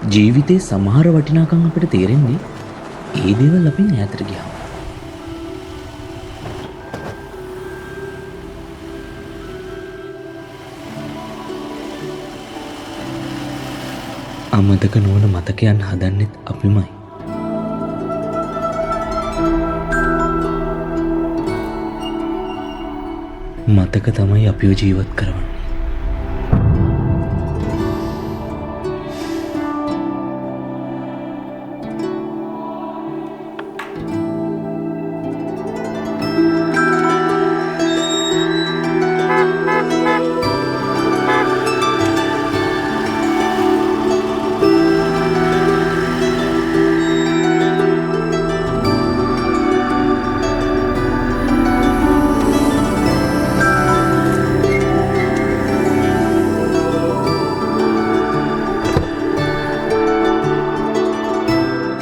ජීවිතේ සමහර වටිනාකම් අපිට තේරෙන්නේ ඒ දේවල් අපෙන් ඈතට ගියාම. අමතක නොවන මතකයන් හදන්නෙත් අපිමයි. මතක තමයි අපිව ජීවත් කරවන්නේ.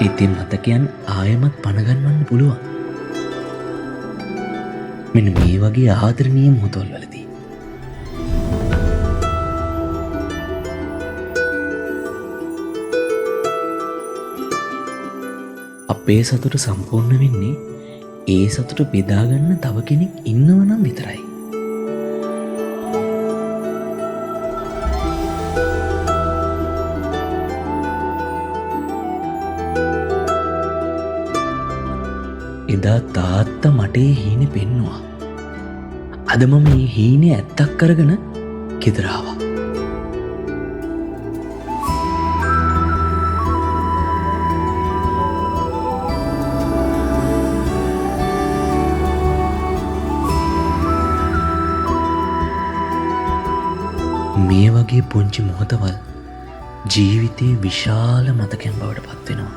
ඉතින් මතකයන් ආයමත් පණගන්වන්න පුළුවන්. මෙන්න මේ වගේ ආදරණීය මොහොතවල වලදී. අපේ සතුට සම්පූර්ණ වෙන්නේ ඒ සතුට බෙදාගන්න තව කෙනෙක් ඉන්නව නම් විතරයි. එදා තාත්තා මට ඒ හීනේ පෙන්නුවා. අද මම මේ හීනේ ඇත්තක් කරගෙන ගෙදර ආවා. මේ වගේ පුංචි මොහොතවල් ජීවිතේ විශාල මතකයන් බවට පත් වෙනවා.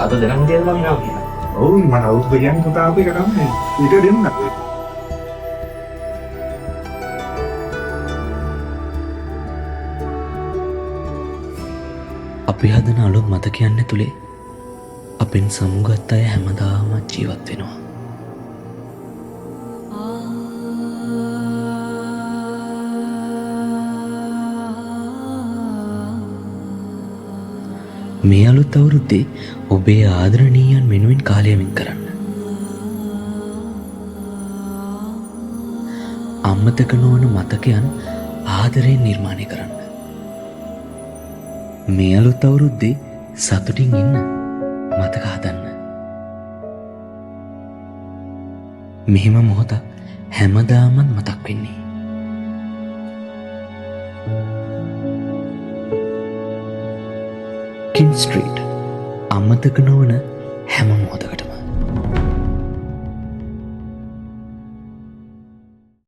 අද දෙනම් දෙන්න මම නෝ කියන. ඔව් මම අවුරුදු ගියන් පුතා අපේ එක තමයි. ඊට දෙන්න. අපි හදන අලුත් මතකයන් ඇතුලේ අපෙන් සමුගත් අය හැමදාම ජීවත් වෙනවා. මේ අලුත් අවුරුද්දේ ඔබේ ආදරණීයන් වෙනුවෙන් කාලය වෙන් කරන්න. අමතක නොවන මතකයන් ආදරයෙන් නිර්මාණය කරන්න. මේ අලුත් අවුරුද්දේ සතුටින් ඉන්න මතක හදන්න. මෙහෙම මොහොතක් හැමදාමත් මතක් වෙන්නේ. කින් ස්ට්‍රීට් අමතක නොවන හැම මොහොතකට